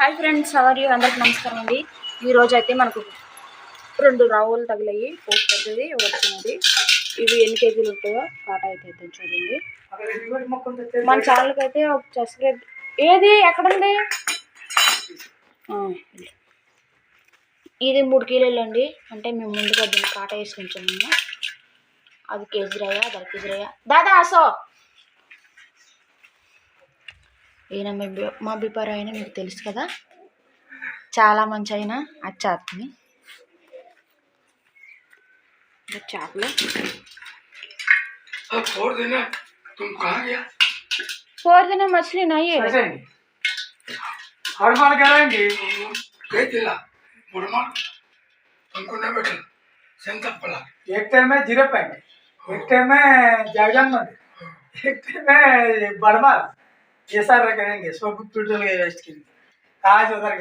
Hi friends, hour you అందరికి నమస్కారం అండి. ఈరోజు అయితే మనకు 2 రావులు తగిలాయి. ఒకటి పెద్దది, ఒకటి చిన్నది. ఇవి ఎన్ని కేజీలు ఉంటాయో కాటా అయితే చూడండి. మన ఛానల్కి అయితే ఒక సబ్స్క్రైబ్. ఏది ఎక్కడుంది? ఇది 3 కిలోలు అండి. అంటే మేము ముందుగా దీన్ని కాటా వేసుకుంటాము. అది కేజీ రాయ, 10 కేజీ రాయ దాదా సో ఈయన మా బిపారు అయినా మీకు తెలుసు కదా, చాలా మంచి అయినా అచ్చాత్ని చేపలు. फोर दिन मछली नहीं है। एक टाइम में 0 पॉइंट, एक टाइम में जागजन, एक टाइम में बड़माल, ये सारे करेंगे। सब टोटल वेस्ट करेंगे आज उधर